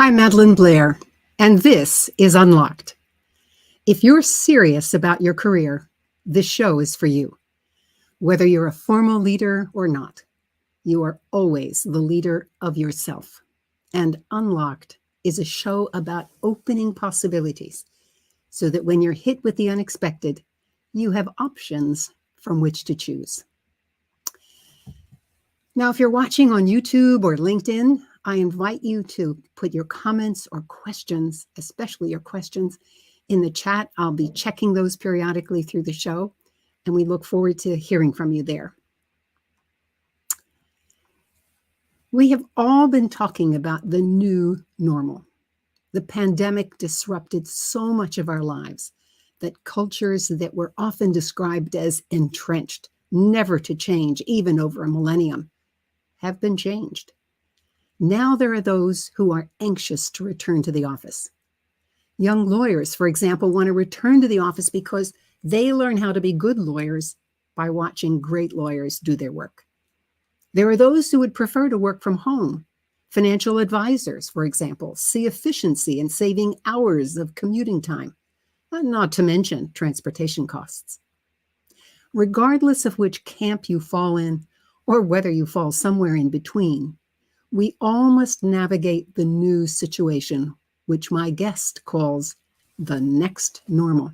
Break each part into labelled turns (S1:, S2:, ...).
S1: I'm Madeline Blair, and this is Unlocked. If you're serious about your career, this show is for you. Whether you're a formal leader or not, you are always the leader of yourself. And Unlocked is a show about opening possibilities so that when you're hit with the unexpected, you have options from which to choose. Now, if you're watching on YouTube or LinkedIn, I invite you to put your comments or questions, especially your questions, in the chat. I'll be checking those periodically through the show, and we look forward to hearing from you there. We have all been talking about the new normal. The pandemic disrupted so much of our lives that cultures that were often described as entrenched, never to change, even over a millennium, have been changed. Now there are those who are anxious to return to the office. Young lawyers, for example, want to return to the office because they learn how to be good lawyers by watching great lawyers do their work. There are those who would prefer to work from home. Financial advisors, for example, see efficiency in saving hours of commuting time, not to mention transportation costs. Regardless of which camp you fall in, or whether you fall somewhere in between, we all must navigate the new situation, which my guest calls the next normal.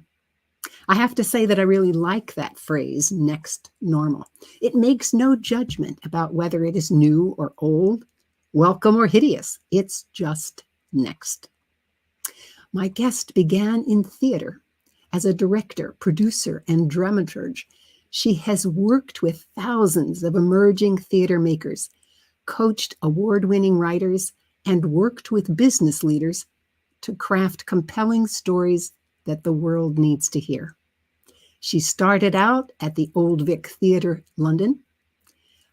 S1: I have to say that I really like that phrase, next normal. It makes no judgment about whether it is new or old, welcome or hideous. It's just next. My guest began in theater as a director, producer, and dramaturge. She has worked with thousands of emerging theater makers, coached award-winning writers, and worked with business leaders to craft compelling stories that the world needs to hear. She started out at the Old Vic Theatre, London,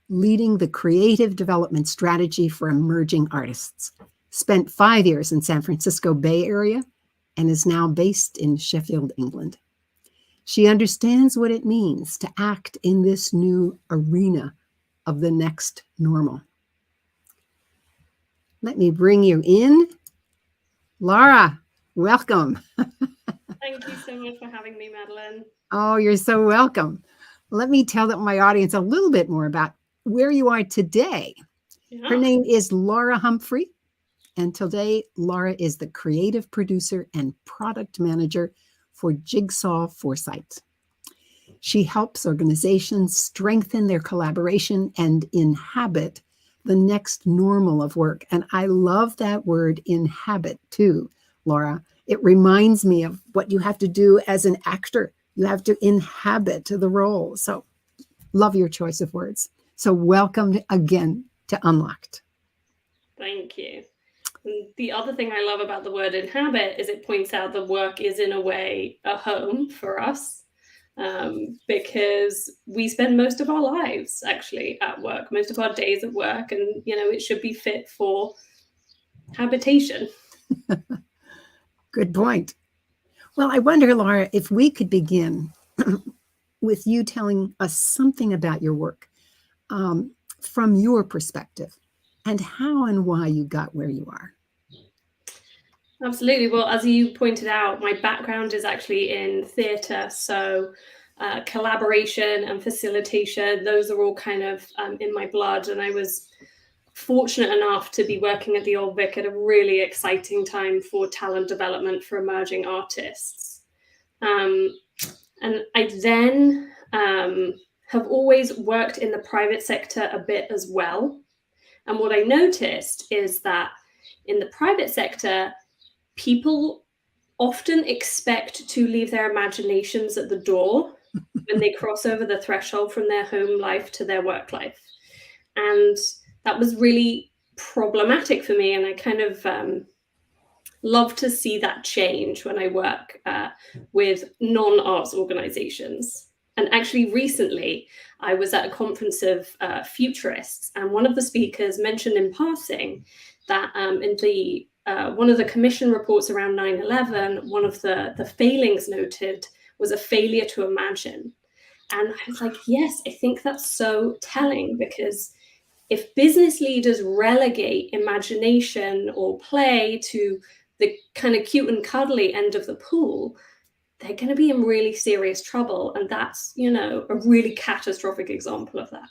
S1: leading the creative development strategy for emerging artists, spent 5 years in San Francisco Bay Area, and is now based in Sheffield, England. She understands what it means to act in this new arena of the next normal. Let me bring you in. Laura, welcome.
S2: Thank you so much for having me, Madeline.
S1: Oh, you're so welcome. Let me tell my audience a little bit more about where you are today.
S2: Yeah.
S1: Her name is Laura Humphrey, and today Laura is the creative producer and product manager for Jigsaw Foresight. She helps organizations strengthen their collaboration and inhabit the next normal of work. And I love that word, inhabit, too, Laura. It reminds me of what you have to do as an actor. You have to inhabit the role. So love your choice of words. So welcome again to Unlocked.
S2: Thank you. And the other thing I love about the word inhabit is it points out that work is, in a way, a home for us. Because we spend most of our lives actually at work, most of our days at work, and it should be fit for habitation.
S1: Good point. Well, I wonder, Laura, if we could begin with you telling us something about your work from your perspective and how and why you got where you are.
S2: Absolutely. Well, as you pointed out, my background is actually in theatre, so collaboration and facilitation, those are all kind of in my blood. And I was fortunate enough to be working at the Old Vic at a really exciting time for talent development for emerging artists. And I then have always worked in the private sector a bit as well. And what I noticed is that in the private sector, people often expect to leave their imaginations at the door when they cross over the threshold from their home life to their work life. And that was really problematic for me. And I kind of love to see that change when I work with non-arts organizations. And actually recently, I was at a conference of futurists, and one of the speakers mentioned in passing that in the one of the commission reports around 9/11, one of the failings noted was a failure to imagine. And I was like, yes, I think that's so telling, because if business leaders relegate imagination or play to the kind of cute and cuddly end of the pool, they're going to be in really serious trouble. And that's, a really catastrophic example of that.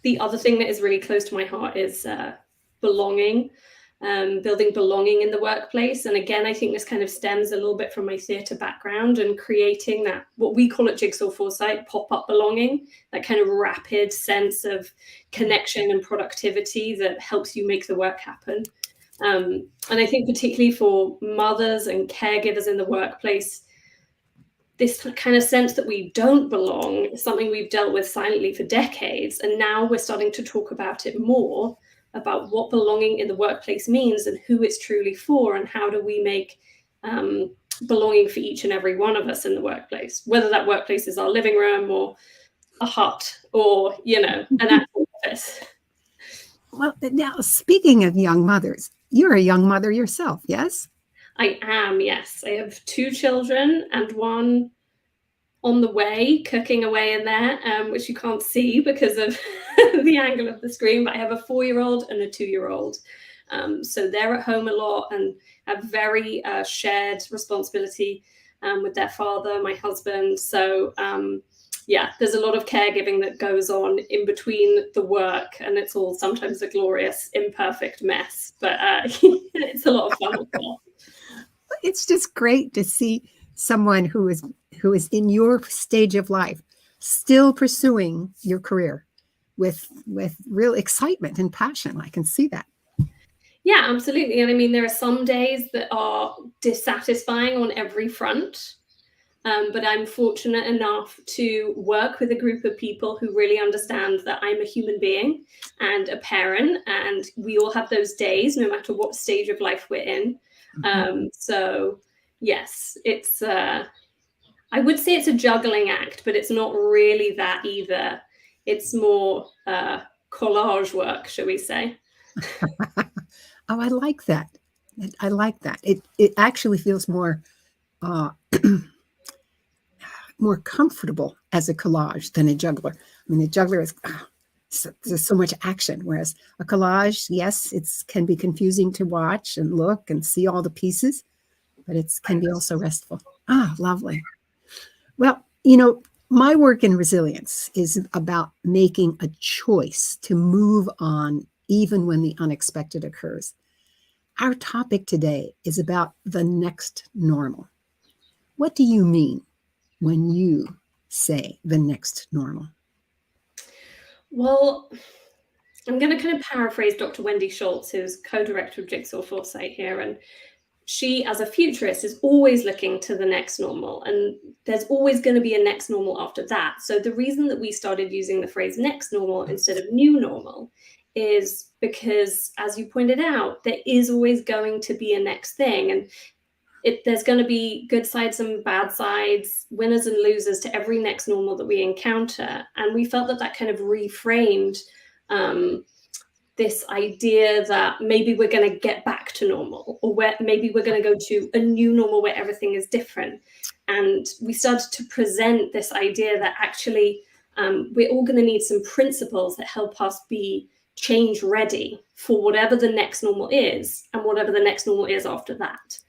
S2: The other thing that is really close to my heart is belonging, building belonging in the workplace. And again, I think this kind of stems a little bit from my theatre background and creating that, what we call at Jigsaw Foresight, pop-up belonging, that kind of rapid sense of connection and productivity that helps you make the work happen. And I think particularly for mothers and caregivers in the workplace, this kind of sense that we don't belong is something we've dealt with silently for decades. And now we're starting to talk about it more, about what belonging in the workplace means and who it's truly for, and how do we make belonging for each and every one of us in the workplace, whether that workplace is our living room or a hut or, an actual office.
S1: Well, now speaking of young mothers, you're a young mother yourself, yes?
S2: I am, yes. I have 2 children and one on the way, cooking away in there, which you can't see because of the angle of the screen, but I have a 4-year-old and a 2-year-old. So they're at home a lot and have very shared responsibility with their father, my husband. So there's a lot of caregiving that goes on in between the work, and it's all sometimes a glorious, imperfect mess, but it's a lot of fun as well.
S1: It's just great to see someone who is in your stage of life still pursuing your career with real excitement and passion. I can see that.
S2: Yeah, absolutely. And I mean, there are some days that are dissatisfying on every front. But I'm fortunate enough to work with a group of people who really understand that I'm a human being and a parent, and we all have those days, no matter what stage of life we're in. So yes, it's, I would say it's a juggling act, but it's not really that either. It's more collage work, shall we say.
S1: Oh, I like that. I like that. It actually feels more more comfortable as a collage than a juggler. I mean, a juggler is there's so much action, whereas a collage, yes, it can be confusing to watch and look and see all the pieces, but it can be also restful. Lovely. Well, my work in resilience is about making a choice to move on even when the unexpected occurs. Our topic today is about the next normal. What do you mean when you say the next normal?
S2: Well, I'm going to kind of paraphrase Dr. Wendy Schultz, who's co-director of Jigsaw Foresight here. And she, as a futurist, is always looking to the next normal. And there's always going to be a next normal after that. So the reason that we started using the phrase next normal instead of new normal is because, as you pointed out, there is always going to be a next thing. And there's going to be good sides and bad sides, winners and losers to every next normal that we encounter. And we felt that kind of reframed this idea that maybe we're going to get back to normal, or maybe we're going to go to a new normal where everything is different. And we started to present this idea that actually we're all going to need some principles that help us be change ready for whatever the next normal is and whatever the next normal is after that.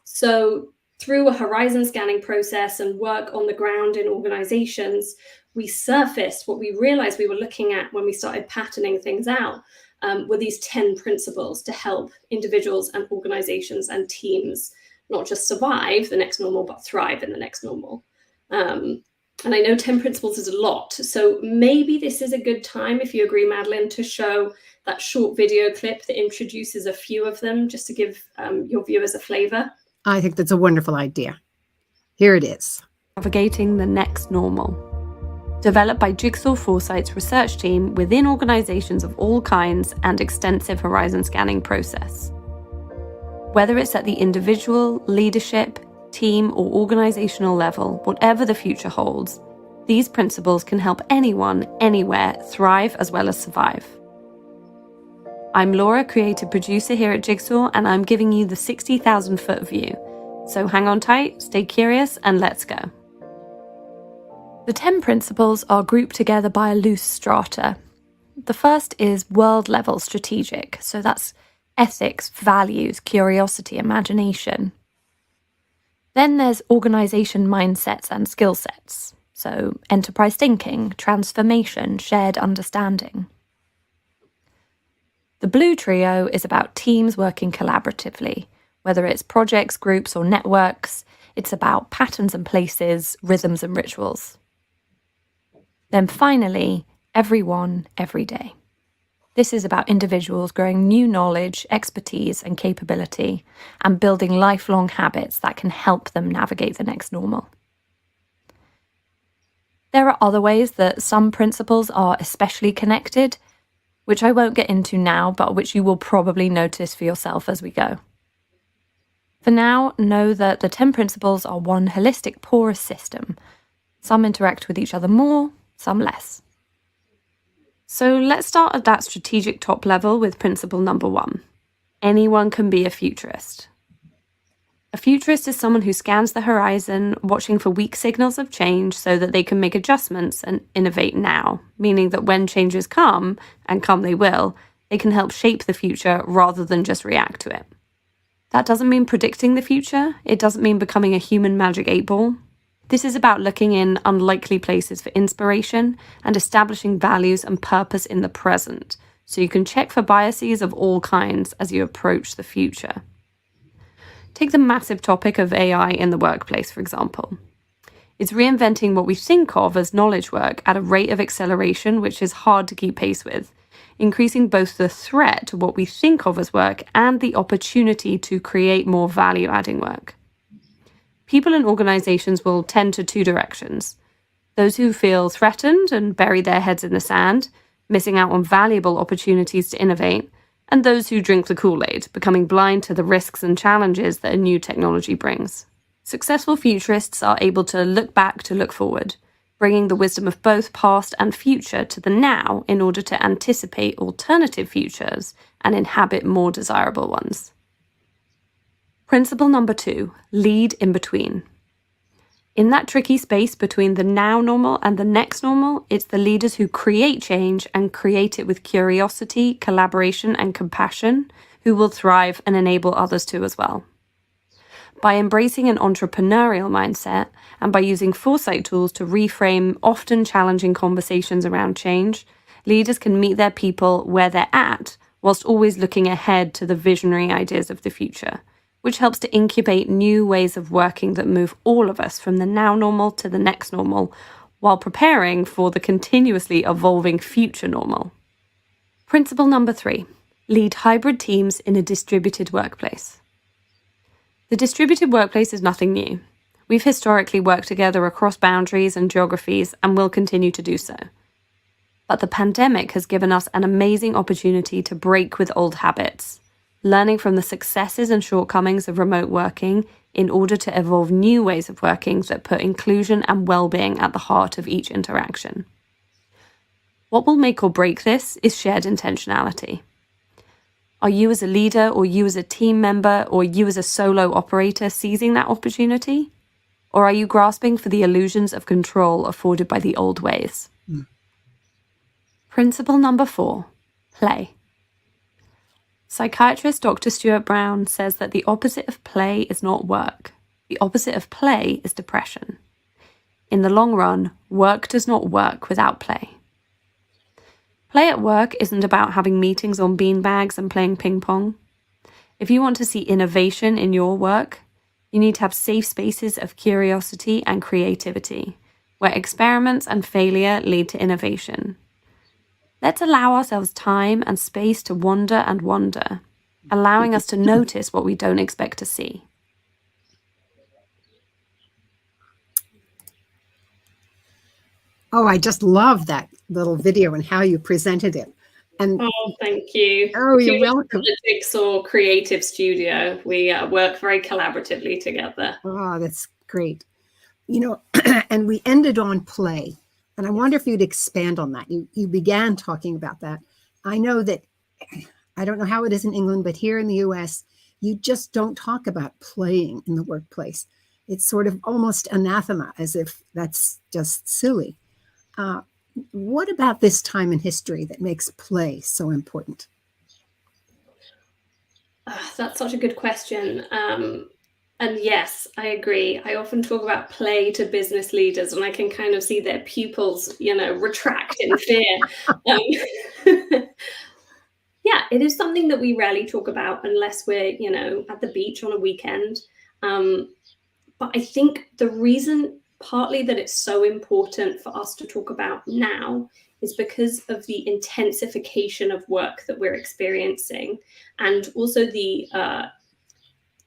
S2: So through a horizon scanning process and work on the ground in organizations, we surfaced what we realized we were looking at when we started patterning things out, were these 10 principles to help individuals and organizations and teams not just survive the next normal, but thrive in the next normal. And I know 10 principles is a lot. So maybe this is a good time, if you agree, Madeline, to show that short video clip that introduces a few of them, just to give your viewers a flavor.
S1: I think that's a wonderful idea. Here it is.
S3: Navigating the next normal. Developed by Jigsaw Foresight's research team within organizations of all kinds and extensive horizon scanning process. Whether it's at the individual, leadership, team, or organizational level, whatever the future holds, these principles can help anyone, anywhere, thrive as well as survive. I'm Laura, creative producer here at Jigsaw, and I'm giving you the 60,000-foot view. So hang on tight, stay curious, and let's go. The 10 principles are grouped together by a loose strata. The first is world-level strategic, so that's ethics, values, curiosity, imagination. Then there's organisation mindsets and skill sets, so enterprise thinking, transformation, shared understanding. The blue trio is about teams working collaboratively, whether it's projects, groups, or networks. It's about patterns and places, rhythms and rituals. Then finally, everyone, every day. This is about individuals growing new knowledge, expertise, and capability, and building lifelong habits that can help them navigate the next normal. There are other ways that some principles are especially connected, which I won't get into now, but which you will probably notice for yourself as we go. For now, know that the 10 principles are one holistic, porous system. Some interact with each other more, some less. So let's start at that strategic top level with principle number 1. Anyone can be a futurist. A futurist is someone who scans the horizon, watching for weak signals of change so that they can make adjustments and innovate now, meaning that when changes come, and come they will, they can help shape the future rather than just react to it. That doesn't mean predicting the future. It doesn't mean becoming a human magic 8-ball. This is about looking in unlikely places for inspiration and establishing values and purpose in the present, so you can check for biases of all kinds as you approach the future. Take the massive topic of AI in the workplace, for example. It's reinventing what we think of as knowledge work at a rate of acceleration which is hard to keep pace with, increasing both the threat to what we think of as work and the opportunity to create more value-adding work. People and organizations will tend to two directions. Those who feel threatened and bury their heads in the sand, missing out on valuable opportunities to innovate, and those who drink the Kool-Aid, becoming blind to the risks and challenges that a new technology brings. Successful futurists are able to look back to look forward, bringing the wisdom of both past and future to the now in order to anticipate alternative futures and inhabit more desirable ones. Principle number 2, lead in between. In that tricky space between the now normal and the next normal, it's the leaders who create change and create it with curiosity, collaboration, and compassion who will thrive and enable others to as well. By embracing an entrepreneurial mindset and by using foresight tools to reframe often challenging conversations around change, leaders can meet their people where they're at whilst always looking ahead to the visionary ideas of the future, which helps to incubate new ways of working that move all of us from the now normal to the next normal, while preparing for the continuously evolving future normal. Principle number 3, lead hybrid teams in a distributed workplace. The distributed workplace is nothing new. We've historically worked together across boundaries and geographies and will continue to do so. But the pandemic has given us an amazing opportunity to break with old habits, learning from the successes and shortcomings of remote working in order to evolve new ways of working that put inclusion and well-being at the heart of each interaction. What will make or break this is shared intentionality. Are you as a leader, or you as a team member, or you as a solo operator seizing that opportunity? Or are you grasping for the illusions of control afforded by the old ways? Principle number 4, play. Psychiatrist Dr. Stuart Brown says that the opposite of play is not work. The opposite of play is depression. In the long run, work does not work without play. Play at work isn't about having meetings on beanbags and playing ping pong. If you want to see innovation in your work, you need to have safe spaces of curiosity and creativity, where experiments and failure lead to innovation. Let's allow ourselves time and space to wander and wonder, allowing us to notice what we don't expect to see.
S1: Oh, I just love that little video and how you presented it. And
S2: Oh, thank you.
S1: oh, you're
S2: Kudos
S1: welcome.
S2: to the Jigsaw Creative Studio. We work very collaboratively together.
S1: Oh, that's great. You know, and we ended on play. And I wonder if you'd expand on that. You began talking about that. I know that, I don't know how it is in England, but here in the US, you just don't talk about playing in the workplace. It's sort of almost anathema, as if that's just silly. What about this time in history that makes play so important?
S2: That's such a good question. And yes, I agree. I often talk about play to business leaders, and I can kind of see their pupils, retract in fear. Um, yeah, it is something that we rarely talk about unless we're, at the beach on a weekend. But I think the reason partly that it's so important for us to talk about now is because of the intensification of work that we're experiencing, and also the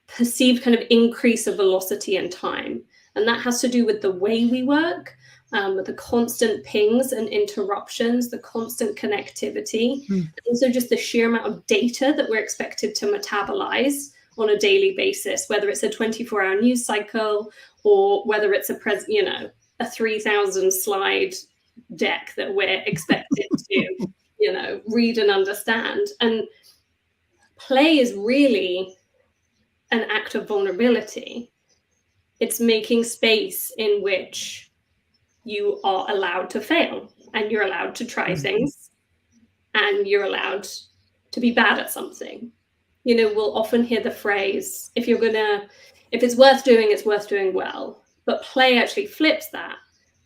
S2: perceived kind of increase of velocity and time. And that has to do with the way we work, with the constant pings and interruptions, the constant connectivity, and also just the sheer amount of data that we're expected to metabolize on a daily basis, whether it's a 24-hour news cycle or whether it's a 3,000 slide deck that we're expected to, read and understand. And play is really an act of vulnerability. It's making space in which you are allowed to fail, and you're allowed to try things, and you're allowed to be bad at something. We'll often hear the phrase, if it's worth doing, it's worth doing well. But play actually flips that.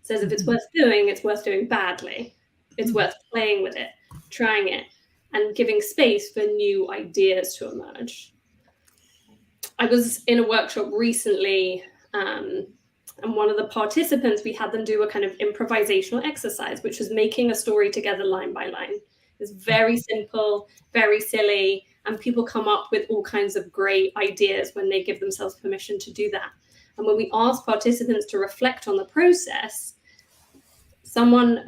S2: It says if it's worth doing badly. It's worth playing with it, trying it, and giving space for new ideas to emerge. I was in a workshop recently, and one of the participants, we had them do a kind of improvisational exercise, which was making a story together line by line. It's very simple, very silly, and people come up with all kinds of great ideas when they give themselves permission to do that. And when we asked participants to reflect on the process, someone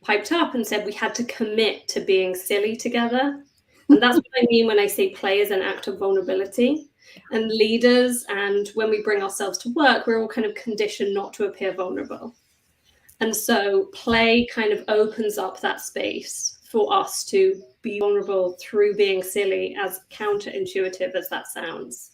S2: piped up and said we had to commit to being silly together. And that's what I mean when I say play is an act of vulnerability. And leaders, and when we bring ourselves to work, we're all kind of conditioned not to appear vulnerable. And so play kind of opens up that space for us to be vulnerable through being silly, as counterintuitive as that sounds.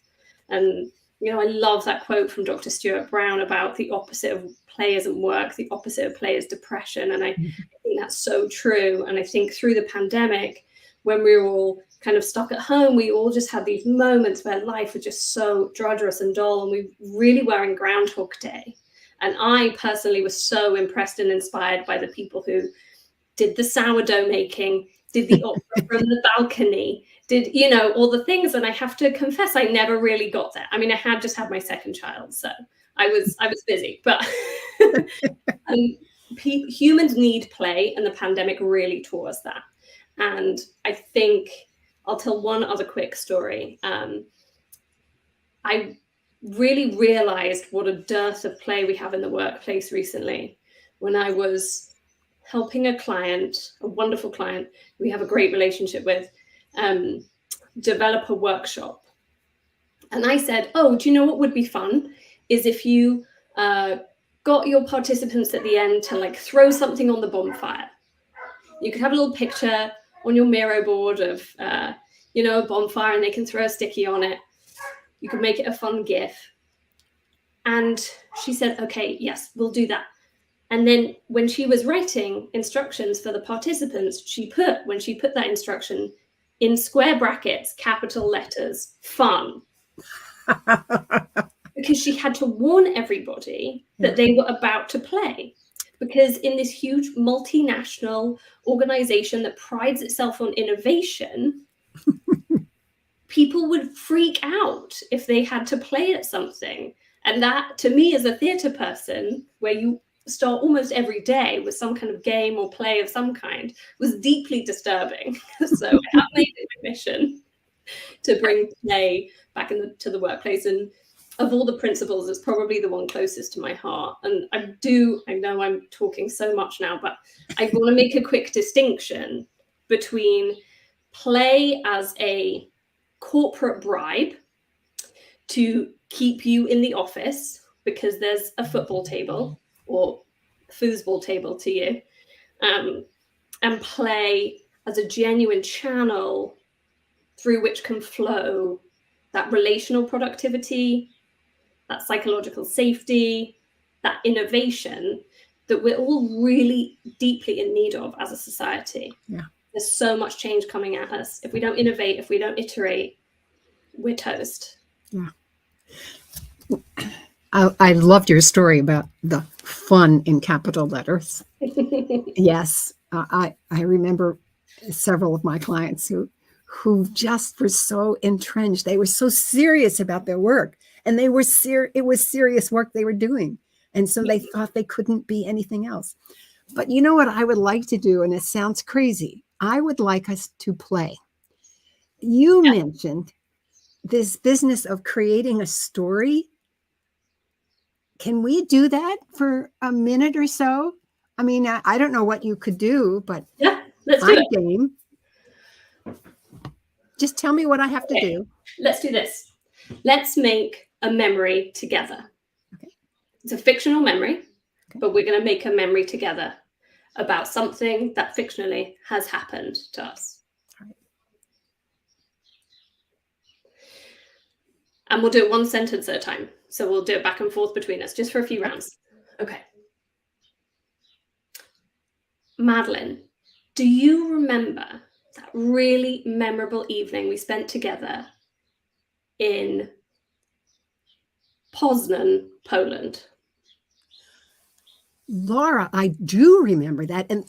S2: And, I love that quote from Dr. Stuart Brown about the opposite of play isn't work, the opposite of play is depression. And I think that's so true. And I think through the pandemic, when we were all kind of stuck at home, we all just had these moments where life was just so drudgerous and dull, and we really were in Groundhog Day. And I personally was so impressed and inspired by the people who did the sourdough making, did the opera from the balcony, did, all the things. And I have to confess, I never really got that. I mean, I had just had my second child, so I was busy, but humans need play, and the pandemic really taught us that. And I think I'll tell one other quick story. I really realized what a dearth of play we have in the workplace recently when I was helping a client, a wonderful client we have a great relationship with, develop a workshop. And I said, oh, do you know what would be fun is if you got your participants at the end to throw something on the bonfire. You could have a little picture on your Miro board of, a bonfire, and they can throw a sticky on it. You could make it a fun GIF. And she said, okay, yes, we'll do that. And then when she was writing instructions for the participants, when she put that instruction in square brackets, capital letters, fun. Because she had to warn everybody that they were about to play. Because in this huge multinational organization that prides itself on innovation, people would freak out if they had to play at something. And that, to me, as a theatre person, where you start almost every day with some kind of game or play of some kind, was deeply disturbing. So I have made it my mission to bring play back to the workplace. And of all the principles, it's probably the one closest to my heart. And I know I'm talking so much now, but I want to make a quick distinction between play as a corporate bribe to keep you in the office because there's a football table or foosball table to you, and play as a genuine channel through which can flow that relational productivity, that psychological safety, that innovation that we're all really deeply in need of as a society.
S1: Yeah.
S2: There's so much change coming at us. If we don't innovate, if we don't iterate, we're toast.
S1: Yeah. I loved your story about the fun in capital letters. Yes, I remember several of my clients who just were so entrenched. They were so serious about their work, and it was serious work they were doing, and so they thought they couldn't be anything else. But you know what I would like to do, and it sounds crazy. I would like us to play. You mentioned this business of creating a story. Can we do that for a minute or so? I mean, I don't know what you could do, but
S2: yeah, let's do
S1: I'm
S2: it.
S1: game. Just tell me what I have to do.
S2: Let's do this. Let's make a memory together.
S1: Okay.
S2: It's a fictional memory, but we're going to make a memory together about something that fictionally has happened to us.
S1: All right.
S2: And we'll do it one sentence at a time. So we'll do it back and forth between us just for a few rounds. Okay. Madeline, do you remember that really memorable evening we spent together in Poznan, Poland?
S1: Laura, I do remember that. And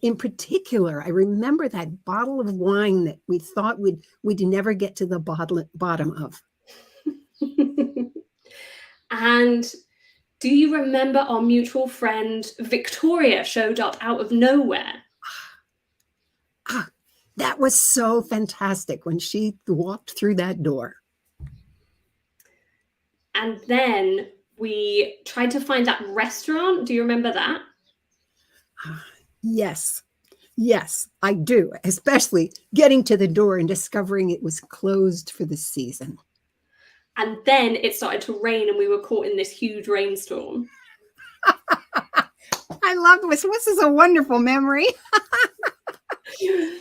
S1: in particular, I remember that bottle of wine that we thought we'd never get to the bottom of.
S2: And do you remember our mutual friend Victoria showed up out of nowhere?
S1: That was so fantastic when she walked through that door.
S2: And then we tried to find that restaurant. Do you remember that?
S1: Yes, I do. Especially getting to the door and discovering it was closed for the season.
S2: And then it started to rain and we were caught in this huge rainstorm.
S1: I love this. This is a wonderful memory.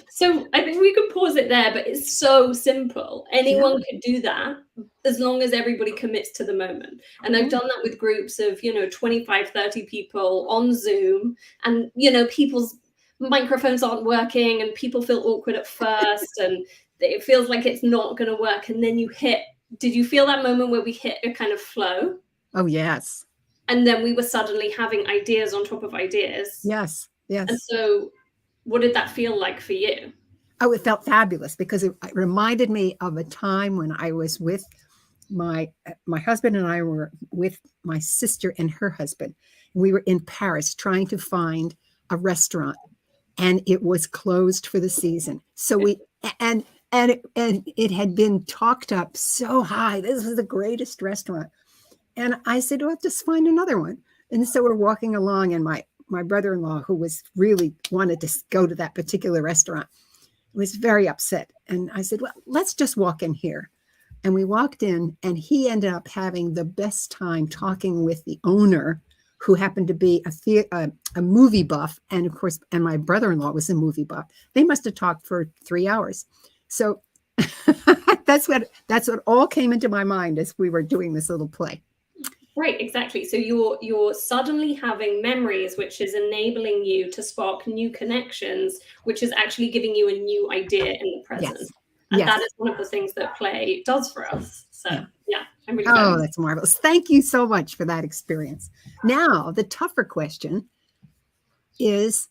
S2: So I think we could pause it there, but it's so simple. Anyone could do that as long as everybody commits to the moment. And I've done that with groups of, 25, 30 people on Zoom, and, people's microphones aren't working and people feel awkward at first and it feels like it's not going to work. And then did you feel that moment where we hit a kind of flow?
S1: Oh, yes.
S2: And then we were suddenly having ideas on top of ideas.
S1: Yes.
S2: And so what did that feel like for you?
S1: Oh, it felt fabulous because it reminded me of a time when I was with my husband, and I were with my sister and her husband. We were in Paris trying to find a restaurant, and it was closed for the season. So it had been talked up so high. This was the greatest restaurant. And I said, well, just find another one. And so we're walking along, and my brother-in-law, who was really wanted to go to that particular restaurant, was very upset. And I said, well, let's just walk in here. And we walked in, and he ended up having the best time talking with the owner, who happened to be a movie buff. And of course, and my brother-in-law was a movie buff. They must have talked for 3 hours. So that's what all came into my mind as we were doing this little play.
S2: Right, exactly. So you're suddenly having memories, which is enabling you to spark new connections, which is actually giving you a new idea in the present.
S1: Yes.
S2: And that is one of the things that play does for us. So I'm really glad.
S1: Oh, that's marvelous. Thank you so much for that experience. Now, the tougher question is,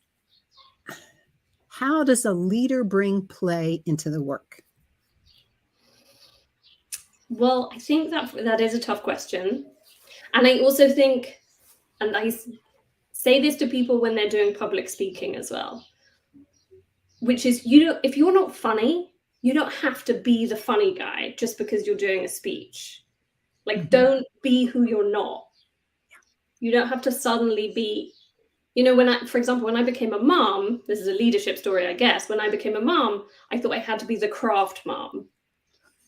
S1: how does a leader bring play into the work?
S2: Well, I think that is a tough question. And I also think, and I say this to people when they're doing public speaking as well, which is, if you're not funny, you don't have to be the funny guy just because you're doing a speech. Like, don't be who you're not. You don't have to suddenly be, for example, when I became a mom, this is a leadership story, I guess. When I became a mom, I thought I had to be the craft mom,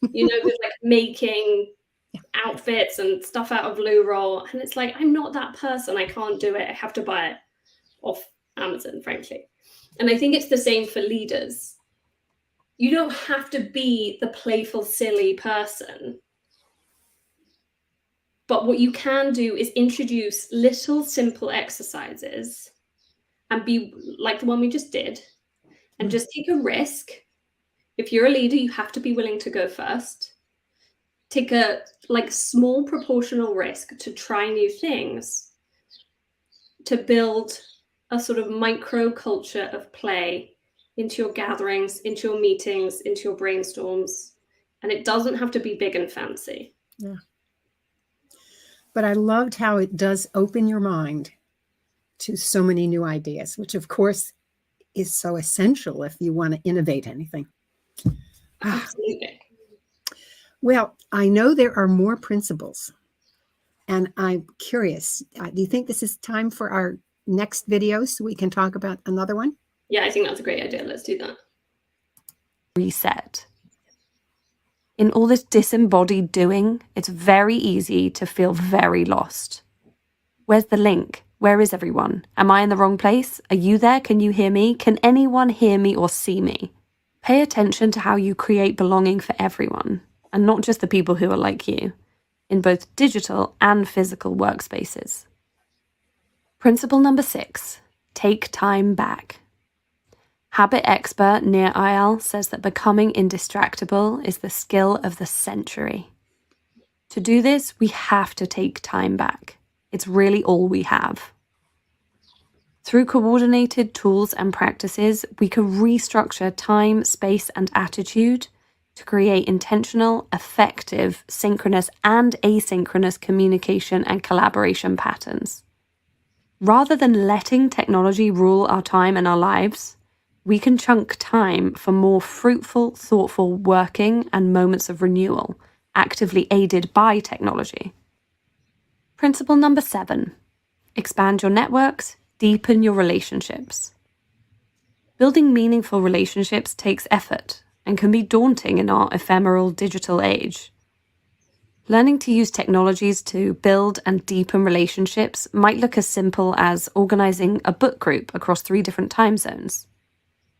S2: with like making outfits and stuff out of loo roll. And it's like, I'm not that person. I can't do it. I have to buy it off Amazon, frankly. And I think it's the same for leaders. You don't have to be the playful, silly person. But what you can do is introduce little simple exercises and be like the one we just did, and just take a risk. If you're a leader, you have to be willing to go first. Take a small proportional risk to try new things, to build a sort of micro culture of play into your gatherings, into your meetings, into your brainstorms. And it doesn't have to be big and fancy.
S1: Yeah. But I loved how it does open your mind to so many new ideas, which of course is so essential if you want to innovate anything.
S2: Absolutely.
S1: Well, I know there are more principles, and I'm curious, do you think this is time for our next video so we can talk about another one?
S2: Yeah, I think that's a great idea. Let's do that.
S3: Reset. In all this disembodied doing, it's very easy to feel very lost. Where's the link? Where is everyone? Am I in the wrong place? Are you there? Can you hear me? Can anyone hear me or see me? Pay attention to how you create belonging for everyone, and not just the people who are like you, in both digital and physical workspaces. Principle number 6, take time back. Habit expert Nir Eyal says that becoming indistractable is the skill of the century. To do this, we have to take time back. It's really all we have. Through coordinated tools and practices, we can restructure time, space, and attitude to create intentional, effective, synchronous and asynchronous communication and collaboration patterns. Rather than letting technology rule our time and our lives, we can chunk time for more fruitful, thoughtful working and moments of renewal, actively aided by technology. Principle number 7, expand your networks, deepen your relationships. Building meaningful relationships takes effort and can be daunting in our ephemeral digital age. Learning to use technologies to build and deepen relationships might look as simple as organizing a book group across 3 different time zones.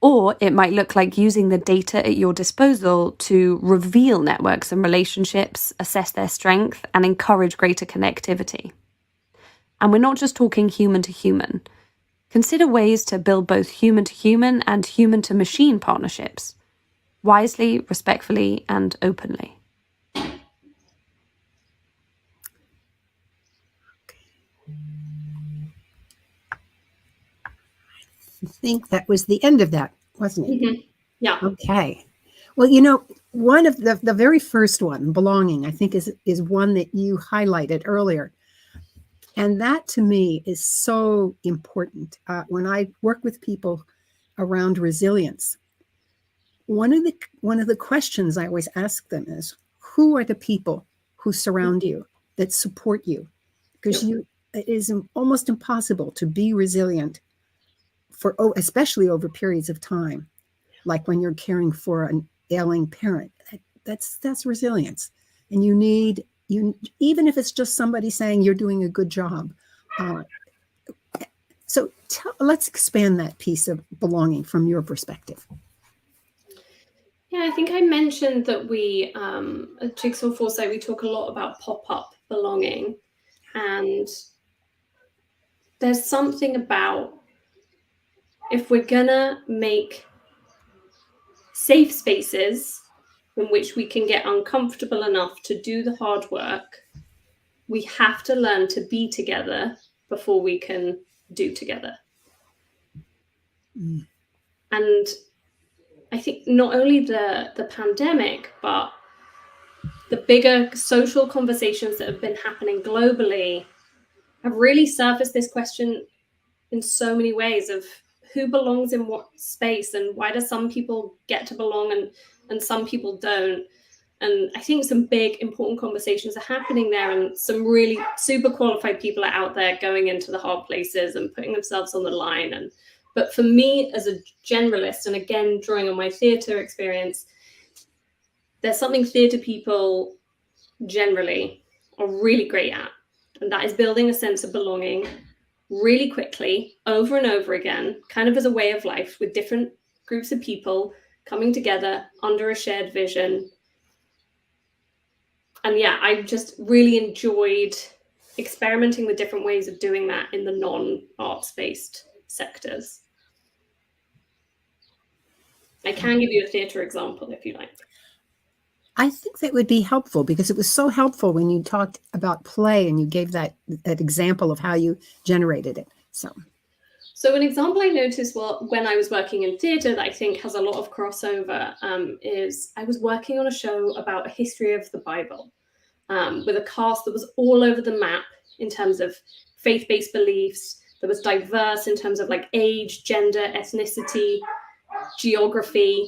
S3: Or it might look like using the data at your disposal to reveal networks and relationships, assess their strength, and encourage greater connectivity. And we're not just talking human to human. Consider ways to build both human to human and human to machine partnerships, wisely, respectfully, and openly.
S1: I think that was the end of that, wasn't it?
S2: Mm-hmm. Yeah.
S1: Okay. Well, one of the very first one, belonging, I think is one that you highlighted earlier. And that to me is so important. When I work with people around resilience, one of the questions I always ask them is, who are the people who surround you, that support you? Because it is almost impossible to be resilient especially over periods of time, like when you're caring for an ailing parent. That's resilience, and you need even if it's just somebody saying you're doing a good job. So let's expand that piece of belonging from your perspective.
S2: Yeah, I think I mentioned that we, at Jigsaw Foresight, we talk a lot about pop-up belonging. And there's something about, if we're gonna make safe spaces in which we can get uncomfortable enough to do the hard work, we have to learn to be together before we can do together.
S1: Mm.
S2: And I think not only the pandemic, but the bigger social conversations that have been happening globally have really surfaced this question in so many ways of who belongs in what space, and why do some people get to belong and some people don't. And I think some big important conversations are happening there, and some really super qualified people are out there going into the hard places and putting themselves on the line. But for me as a generalist, and again, drawing on my theatre experience, there's something theatre people generally are really great at, and that is building a sense of belonging really quickly, over and over again, kind of as a way of life, with different groups of people coming together under a shared vision. And yeah, I just really enjoyed experimenting with different ways of doing that in the non-arts based sectors. I can give you a theatre example if you like.
S1: I think that would be helpful, because it was so helpful when you talked about play and you gave that example of how you generated it.
S2: So an example I noticed when I was working in theatre that I think has a lot of crossover is I was working on a show about a history of the Bible with a cast that was all over the map in terms of faith-based beliefs, that was diverse in terms of like age, gender, ethnicity, geography.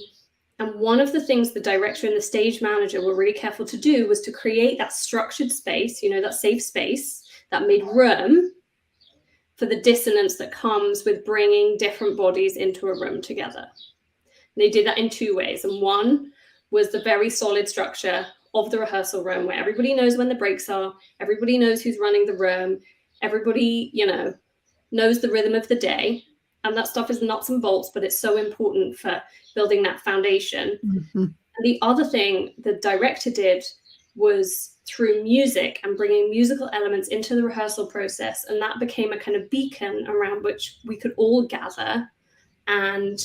S2: And one of the things the director and the stage manager were really careful to do was to create that structured space, that safe space that made room for the dissonance that comes with bringing different bodies into a room together. And they did that in two ways. And one was the very solid structure of the rehearsal room where everybody knows when the breaks are, everybody knows who's running the room, everybody, knows the rhythm of the day. And that stuff is nuts and bolts, but it's so important for building that foundation.
S1: Mm-hmm.
S2: And the other thing the director did was through music and bringing musical elements into the rehearsal process. And that became a kind of beacon around which we could all gather and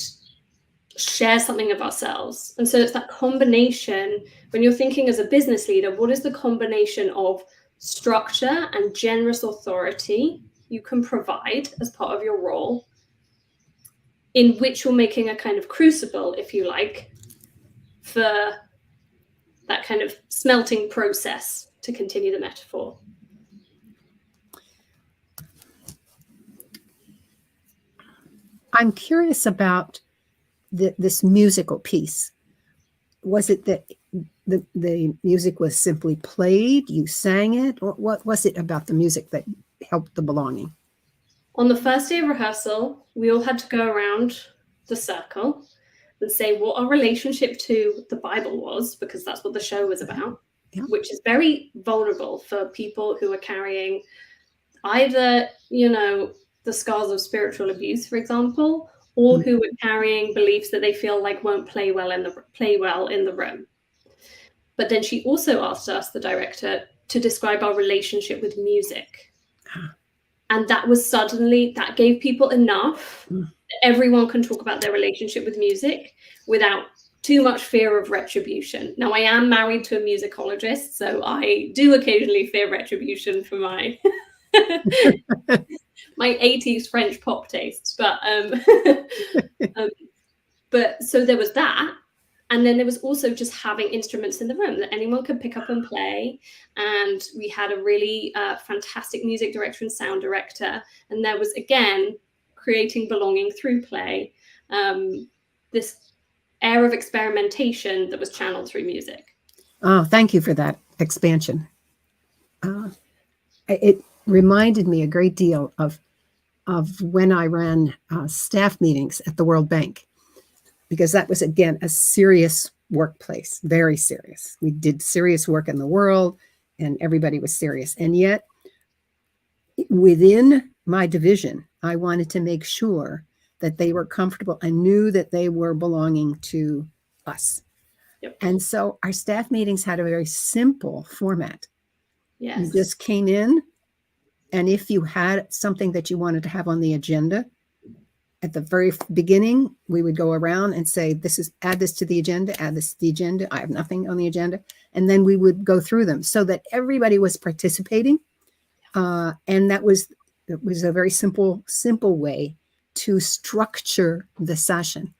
S2: share something of ourselves. And so it's that combination, when you're thinking as a business leader, what is the combination of structure and generous authority you can provide as part of your role, in which you're making a kind of crucible, if you like, for that kind of smelting process, to continue the metaphor.
S1: I'm curious about this musical piece. Was it that the music was simply played, you sang it, or what was it about the music that helped the belonging?
S2: On the first day of rehearsal, we all had to go around the circle and say what our relationship to the Bible was, because that's what the show was about, which is very vulnerable for people who are carrying either, the scars of spiritual abuse, for example, or who are carrying beliefs that they feel like won't play well in the room. But then she also asked us, the director, to describe our relationship with music. And that gave people enough that everyone can talk about their relationship with music without too much fear of retribution. Now, I am married to a musicologist, so I do occasionally fear retribution for my my 80s French pop tastes. But so there was that. And then there was also just having instruments in the room that anyone could pick up and play. And we had a really fantastic music director and sound director. And there was, again, creating belonging through play, this air of experimentation that was channeled through music.
S1: Oh, thank you for that expansion. It reminded me a great deal of when I ran staff meetings at the World Bank, because that was, again, a serious workplace, very serious. We did serious work in the world and everybody was serious. And yet within my division, I wanted to make sure that they were comfortable and knew that they were belonging to us.
S2: Yep.
S1: And so our staff meetings had a very simple format.
S2: Yes.
S1: You just came in, and if you had something that you wanted to have on the agenda, at the very beginning, we would go around and say, add this to the agenda, add this to the agenda. I have nothing on the agenda. And then we would go through them so that everybody was participating. And it was a very simple way to structure the session.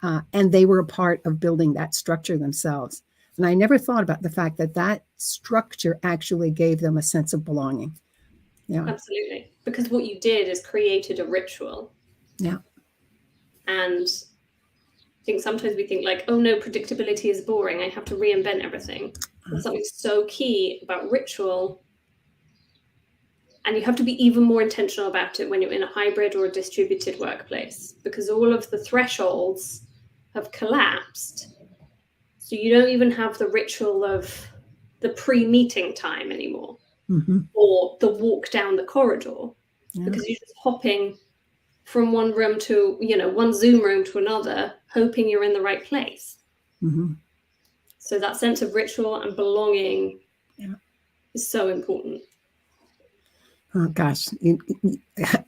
S1: And they were a part of building that structure themselves. And I never thought about the fact that structure actually gave them a sense of belonging. Yeah,
S2: absolutely. Because what you did is created a ritual.
S1: Yeah.
S2: And I think sometimes we think like, oh no, predictability is boring. I have to reinvent everything. There's something so key about ritual. And you have to be even more intentional about it when you're in a hybrid or a distributed workplace, because all of the thresholds have collapsed. So you don't even have the ritual of the pre-meeting time anymore, or the walk down the corridor, because you're just hopping from one room to, one Zoom room to another, hoping you're in the right place. So that sense of ritual and belonging is so important.
S1: Oh gosh,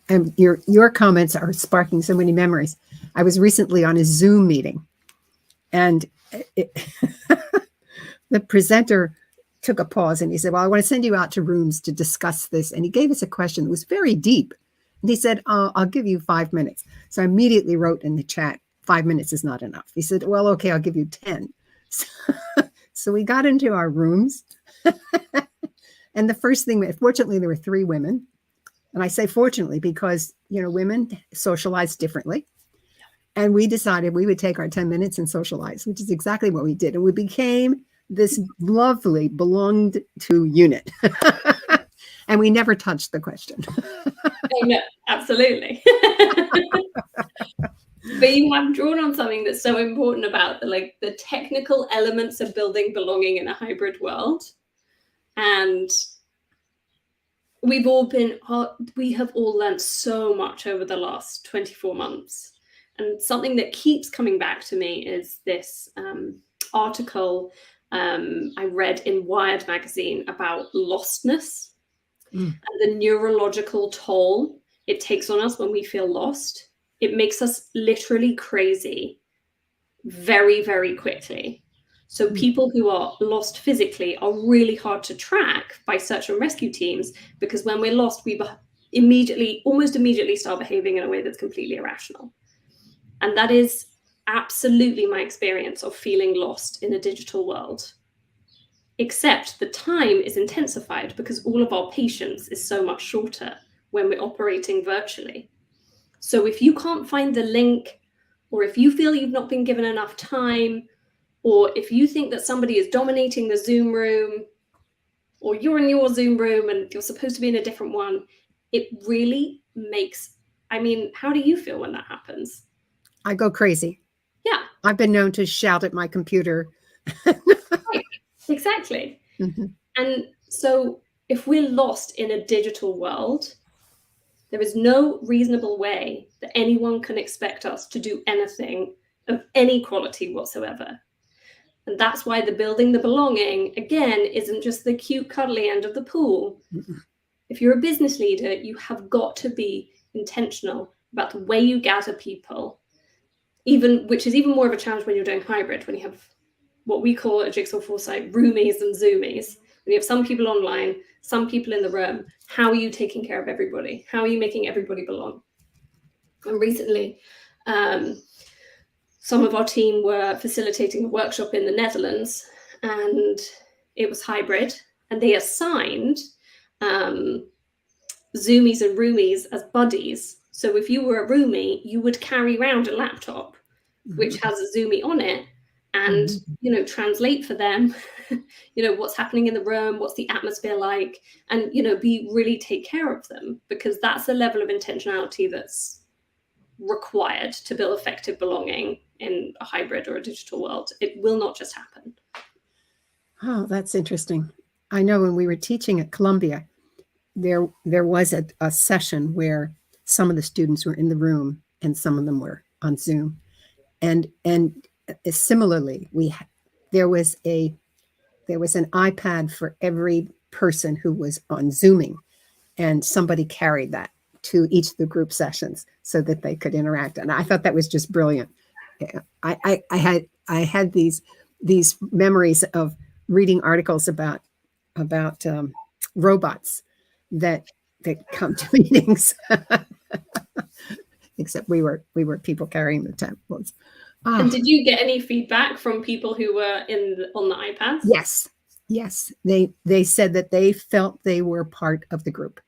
S1: and your comments are sparking so many memories. I was recently on a Zoom meeting, and the presenter took a pause and he said, "Well, I want to send you out to rooms to discuss this." And he gave us a question that was very deep. And he said, "I'll give you 5 minutes." So I immediately wrote in the chat, 5 minutes is not enough. He said, "Well, okay, I'll give you 10." So we got into our rooms. And the first thing, fortunately, there were 3 women. And I say fortunately because, women socialize differently. And we decided we would take our 10 minutes and socialize, which is exactly what we did. And we became this lovely belonged to unit. And we never touched the question.
S2: No, absolutely. But you have drawn on something that's so important about the technical elements of building belonging in a hybrid world. And we have all learned so much over the last 24 months. And something that keeps coming back to me is this article I read in Wired magazine about lostness and the neurological toll it takes on us when we feel lost. It makes us literally crazy very, very quickly. So people who are lost physically are really hard to track by search and rescue teams, because when we're lost, we almost immediately start behaving in a way that's completely irrational. And that is absolutely my experience of feeling lost in a digital world. Except the time is intensified because all of our patience is so much shorter when we're operating virtually. So if you can't find the link, or if you feel you've not been given enough time, or if you think that somebody is dominating the Zoom room, or you're in your Zoom room and you're supposed to be in a different one, it really makes, how do you feel when that happens?
S1: I go crazy.
S2: Yeah.
S1: I've been known to shout at my computer.
S2: Right. Exactly.
S1: Mm-hmm.
S2: And so if we're lost in a digital world, there is no reasonable way that anyone can expect us to do anything of any quality whatsoever. And that's why the building the belonging, again, isn't just the cute, cuddly end of the pool. Mm-hmm. If you're a business leader, you have got to be intentional about the way you gather people, which is even more of a challenge when you're doing hybrid, when you have what we call at Jigsaw Foresight roomies and zoomies. When you have some people online, some people in the room, how are you taking care of everybody? How are you making everybody belong? And recently, some of our team were facilitating a workshop in the Netherlands, and it was hybrid, and they assigned zoomies and roomies as buddies. So if you were a roomie, you would carry around a laptop, which has a zoomie on it, and translate for them what's happening in the room, what's the atmosphere like, and really take care of them, because that's the level of intentionality that's required to build effective belonging in a hybrid or a digital world. It will not just happen.
S1: Oh, that's interesting. I know when we were teaching at Columbia, there was a session where some of the students were in the room and some of them were on Zoom, and similarly, there was an iPad for every person who was on Zooming, and somebody carried that to each of the group sessions so that they could interact. And I thought that was just brilliant. I had these memories of reading articles about robots that come to meetings. Except we were people carrying the tablets.
S2: And did you get any feedback from people who were on the iPads?
S1: Yes. They said that they felt they were part of the group.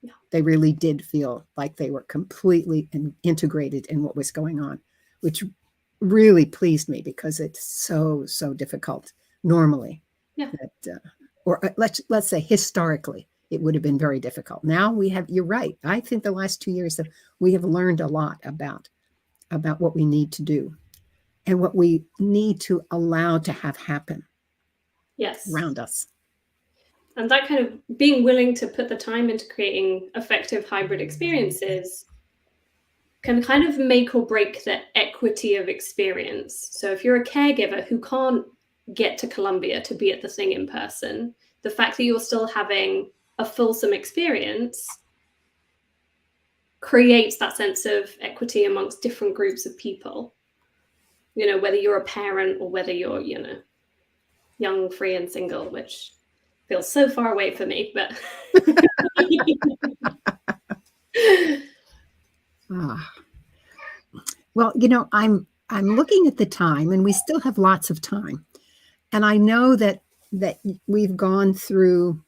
S1: Yeah. They really did feel like they were completely integrated in what was going on, which really pleased me, because it's so difficult normally. Yeah. Or let's say historically, it would have been very difficult. Now you're right. I think the last 2 years we have learned a lot about what we need to do and what we need to allow to have happen around us.
S2: And that kind of being willing to put the time into creating effective hybrid experiences can kind of make or break the equity of experience. So if you're a caregiver who can't get to Columbia to be at the thing in person, the fact that you're still having a fulsome experience creates that sense of equity amongst different groups of people. Whether you're a parent or whether you're, young, free, and single, which feels so far away for me, but.
S1: Well, I'm looking at the time, and we still have lots of time. And I know that we've gone through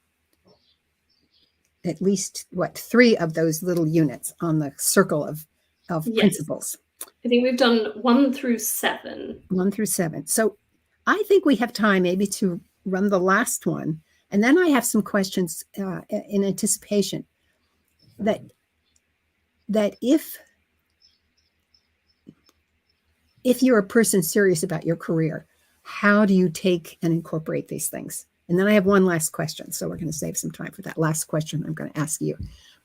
S1: at least 3 of those little units on the circle of
S2: Yes.
S1: principles.
S2: I think we've done 1 through 7.
S1: 1 through 7. So I think we have time maybe to run the last one. And then I have some questions in anticipation that if you're a person serious about your career, how do you take and incorporate these things? And then I have one last question. So we're going to save some time for that last question I'm going to ask you.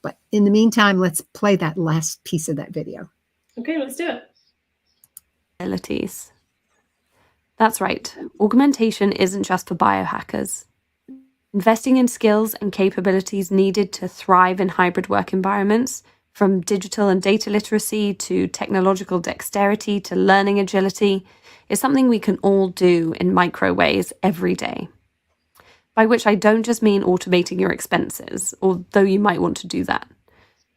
S1: But in the meantime, let's play that last piece of that video.
S2: Okay, let's do it.
S3: Abilities. That's right. Augmentation isn't just for biohackers. Investing in skills and capabilities needed to thrive in hybrid work environments, from digital and data literacy to technological dexterity to learning agility, is something we can all do in micro ways every day. By which I don't just mean automating your expenses, although you might want to do that.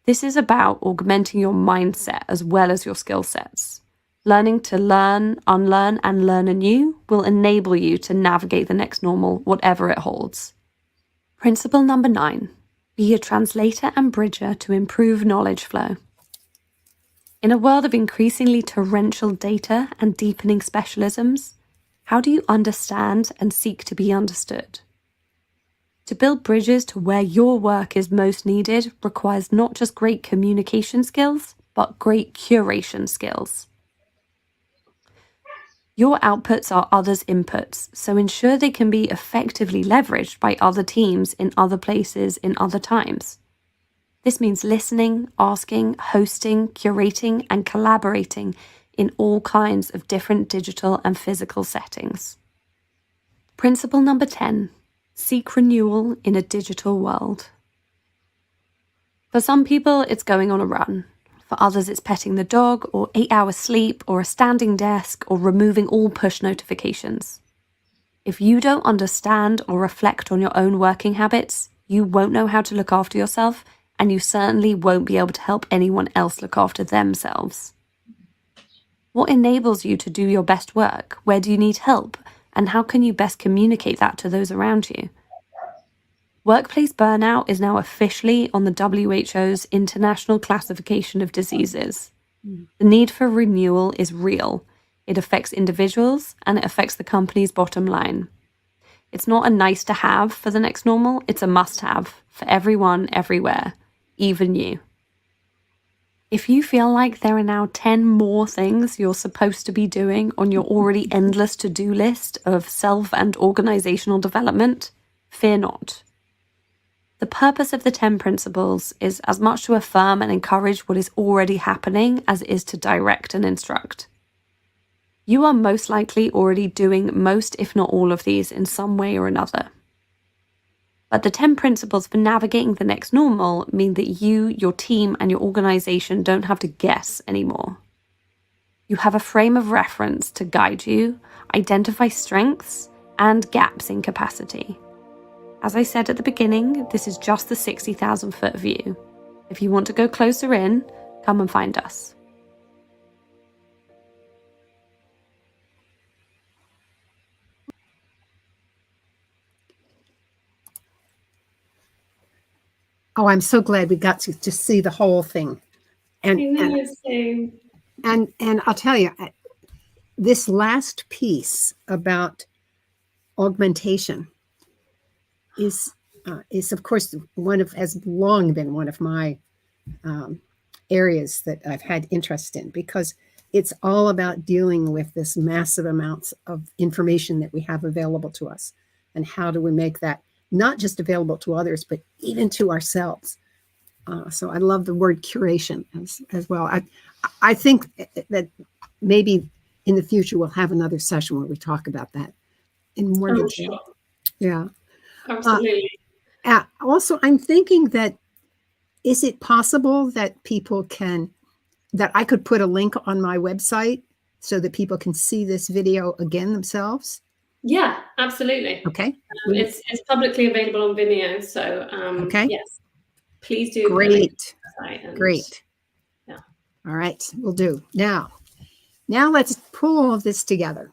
S3: This is about augmenting your mindset as well as your skill sets. Learning to learn, unlearn, and learn anew will enable you to navigate the next normal, whatever it holds. Principle number 9. Be a translator and bridger to improve knowledge flow. In a world of increasingly torrential data and deepening specialisms, how do you understand and seek to be understood? To build bridges to where your work is most needed requires not just great communication skills, but great curation skills. Your outputs are others' inputs, so ensure they can be effectively leveraged by other teams in other places in other times. This means listening, asking, hosting, curating, and collaborating in all kinds of different digital and physical settings. Principle number 10. Seek renewal in a digital world. For some people, it's going on a run. For others, it's petting the dog, or 8 hours sleep, or a standing desk, or removing all push notifications. If you don't understand or reflect on your own working habits, you won't know how to look after yourself, and you certainly won't be able to help anyone else look after themselves. What enables you to do your best work? Where do you need help? And how can you best communicate that to those around you? Workplace burnout is now officially on the WHO's International Classification of Diseases. The need for renewal is real. It affects individuals and it affects the company's bottom line. It's not a nice to have for the next normal, it's a must have for everyone, everywhere, even you. If you feel like there are now 10 more things you're supposed to be doing on your already endless to-do list of self and organizational development, fear not. The purpose of the 10 principles is as much to affirm and encourage what is already happening as it is to direct and instruct. You are most likely already doing most, if not all of these in some way or another. But the 10 principles for navigating the next normal mean that you, your team, and your organization don't have to guess anymore. You have a frame of reference to guide you, identify strengths, and gaps in capacity. As I said at the beginning, this is just the 60,000-foot view. If you want to go closer in, come and find us.
S1: Oh, I'm so glad we got to see the whole thing. And I'll tell you, this last piece about augmentation is of course has long been one of my areas that I've had interest in, because it's all about dealing with this massive amounts of information that we have available to us, and how do we make that not just available to others, but even to ourselves. So I love the word curation as well. I think that maybe in the future we'll have another session where we talk about that in more detail.
S2: Sure.
S1: Yeah.
S2: Absolutely.
S1: Also, I'm thinking that, is it possible that that I could put a link on my website so that people can see this video again themselves?
S2: Yeah, absolutely.
S1: Okay.
S2: It's publicly available on Vimeo, so
S1: Okay.
S2: yes, please do.
S1: Great.
S2: And,
S1: Great.
S2: Yeah.
S1: All right, we'll do. Now let's pull all of this together.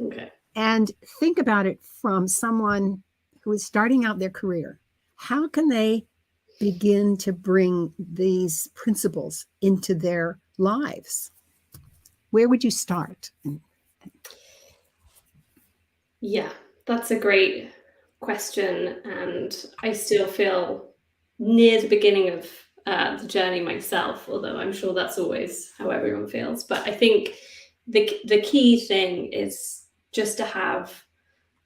S2: Okay.
S1: And think about it from someone who is starting out their career. How can they begin to bring these principles into their lives? Where would you start?
S2: Yeah, that's a great question. And I still feel near the beginning of the journey myself, although I'm sure that's always how everyone feels. But I think the key thing is just to have,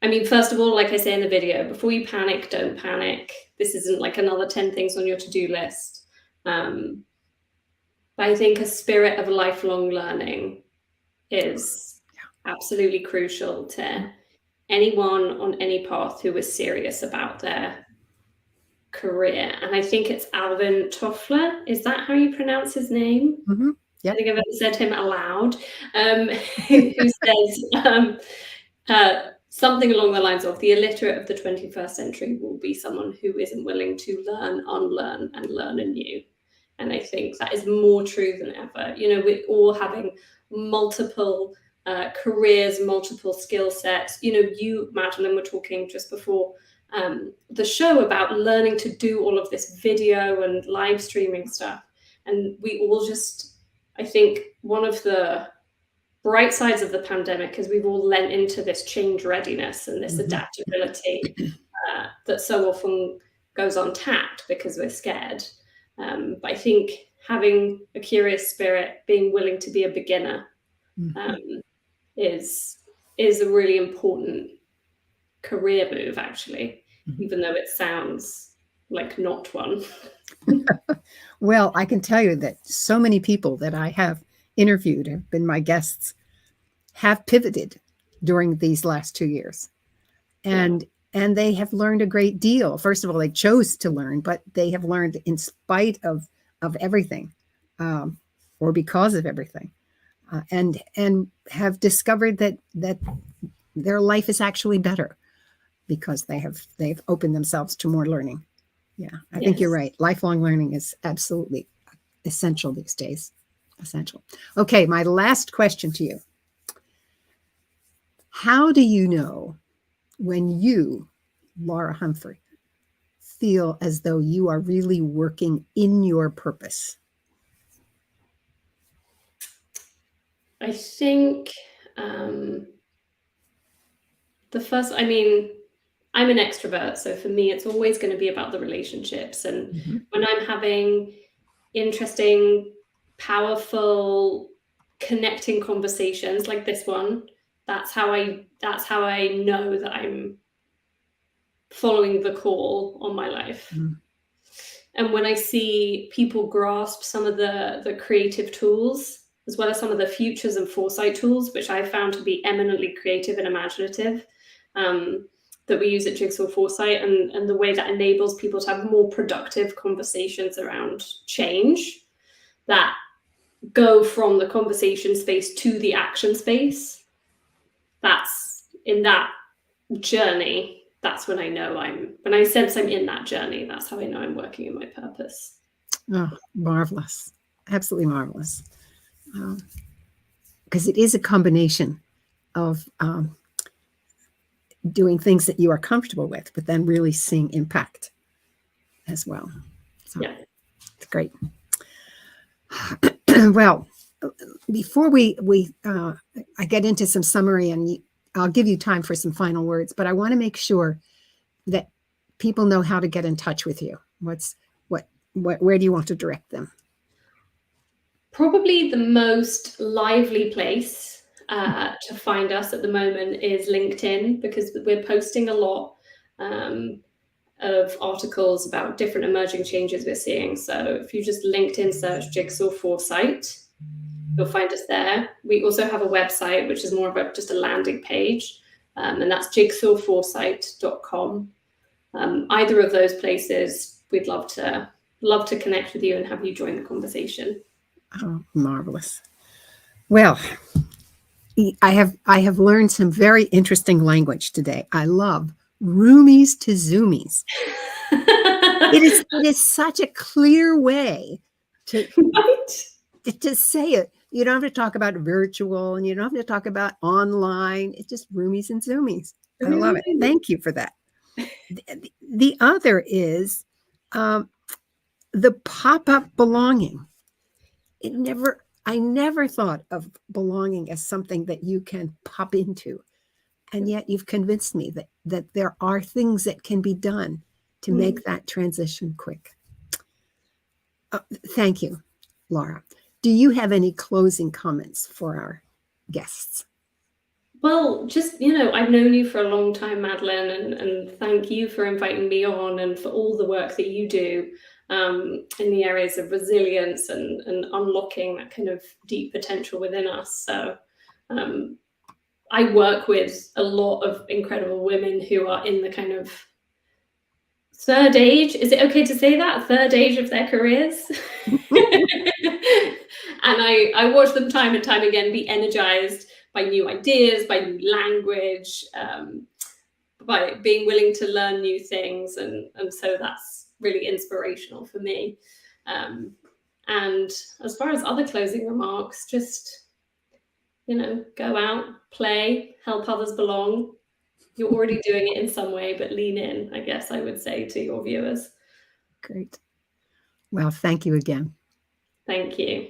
S2: I mean, first of all, like I say in the video, before you panic, don't panic. This isn't like another 10 things on your to-do list. But I think a spirit of lifelong learning is absolutely crucial to anyone on any path who is serious about their career. And I think it's Alvin Toffler. Is that how you pronounce his name?
S1: Mm-hmm. Yep.
S2: I think I've ever said him aloud. Who says something along the lines of, the illiterate of the 21st century will be someone who isn't willing to learn, unlearn, and learn anew. And I think that is more true than ever. You know, we're all having multiple careers, multiple skill sets. You know, you, Madeline, were talking just before the show about learning to do all of this video and live streaming stuff. And we all just, I think one of the bright sides of the pandemic is we've all lent into this change readiness and this adaptability that so often goes untapped because we're scared. But I think having a curious spirit, being willing to be a beginner, is a really important career move, actually, even though it sounds like not one.
S1: Well, I can tell you that so many people that I have interviewed, have been my guests, have pivoted during these last 2 years. And they have learned a great deal. First of all, they chose to learn, but they have learned in spite of everything, or because of everything, and have discovered that their life is actually better because they've opened themselves to more learning. Yeah, I think you're right. Lifelong learning is absolutely essential these days. Essential. Okay, my last question to you. How do you know when you, Laura Humphrey, feel as though you are really working in your purpose?
S2: I think the first, I mean, I'm an extrovert, so for me, it's always going to be about the relationships. And when I'm having interesting, powerful, connecting conversations like this one, that's how I know that I'm following the call on my life. And when I see people grasp some of the creative tools, as well as some of the futures and foresight tools, which I found to be eminently creative and imaginative, that we use at Jigsaw Foresight, and the way that enables people to have more productive conversations around change that go from the conversation space to the action space. That's in that journey. That's when I know when I sense I'm in that journey, that's how I know I'm working in my purpose.
S1: Oh, marvelous. Absolutely marvelous. Because it is a combination of doing things that you are comfortable with, but then really seeing impact as well. So it's great. Well, before I get into some summary, and I'll give you time for some final words, but I want to make sure that people know how to get in touch with you. Where do you want to direct them?
S2: Probably the most lively place to find us at the moment is LinkedIn, because we're posting a lot of articles about different emerging changes we're seeing. So if you just LinkedIn search Jigsaw Foresight, you'll find us there. We also have a website, which is more of just a landing page, and that's jigsawforesight.com. either of those places, we'd love to connect with you and have you join the conversation.
S1: Oh, marvelous. Well, I have learned some very interesting language today. I love roomies to zoomies. It is such a clear way to say it. You don't have to talk about virtual, and you don't have to talk about online. It's just roomies and zoomies. I love it. Thank you for that. The other is the pop-up belonging. I never thought of belonging as something that you can pop into. And yet you've convinced me that there are things that can be done to make that transition quick. Thank you, Laura. Do you have any closing comments for our guests?
S2: Well, just, I've known you for a long time, Madeline, and thank you for inviting me on and for all the work that you do in the areas of resilience and unlocking that kind of deep potential within us. So I work with a lot of incredible women who are in the kind of third age. Is it okay to say that? Third age of their careers? And I watch them time and time again be energized by new ideas, by new language, by being willing to learn new things. And so that's really inspirational for me. And as far as other closing remarks, just, go out, play, help others belong. You're already doing it in some way, but lean in, I guess I would say to your viewers.
S1: Great. Well, thank you again.
S2: Thank you.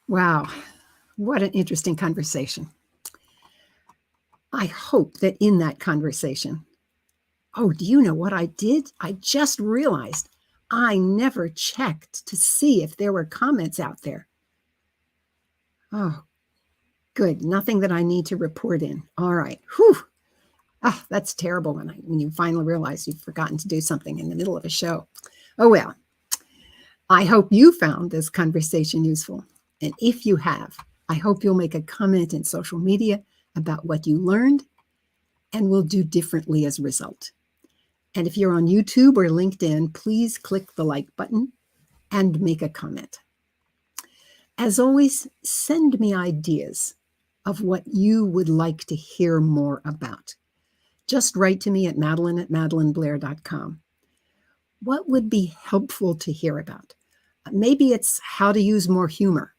S1: Wow, what an interesting conversation. I hope that in that conversation, do you know what I did? I just realized I never checked to see if there were comments out there. Oh, good. Nothing that I need to report in. All right. Whew. That's terrible when you finally realize you've forgotten to do something in the middle of a show. Oh, well, I hope you found this conversation useful. And if you have, I hope you'll make a comment in social media about what you learned and will do differently as a result. And if you're on YouTube or LinkedIn, please click the like button and make a comment. As always, send me ideas of what you would like to hear more about. Just write to me at madeline@madelineblair.com. What would be helpful to hear about? Maybe it's how to use more humor.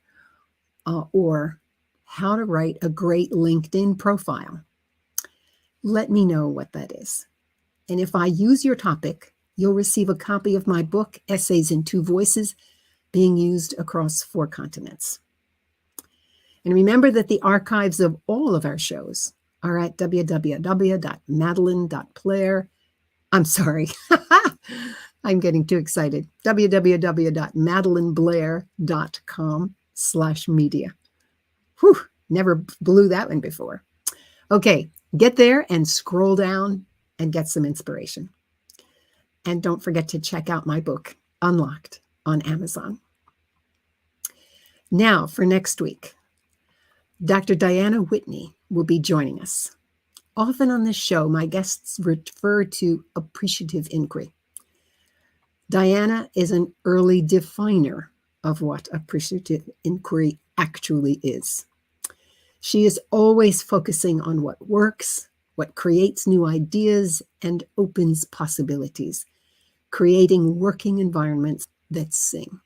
S1: Or how to write a great LinkedIn profile. Let me know what that is. And if I use your topic, you'll receive a copy of my book, Essays in Two Voices, being used across 4 continents. And remember that the archives of all of our shows are at www.madeline.blair. I'm sorry. I'm getting too excited. www.madelineblair.com/media. Whew, never blew that one before. Okay, get there and scroll down and get some inspiration. And don't forget to check out my book, Unlocked, on Amazon. Now for next week, Dr. Diana Whitney will be joining us. Often on this show, my guests refer to appreciative inquiry. Diana is an early definer of what appreciative inquiry actually is. She is always focusing on what works, what creates new ideas, and opens possibilities, creating working environments that sing.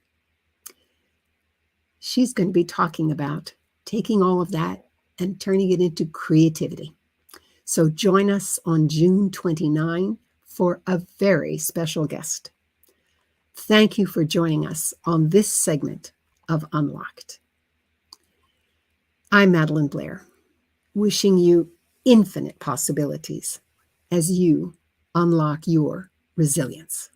S1: She's going to be talking about taking all of that and turning it into creativity. So join us on June 29 for a very special guest. Thank you for joining us on this segment of Unlocked. I'm Madeline Blair, wishing you infinite possibilities as you unlock your resilience.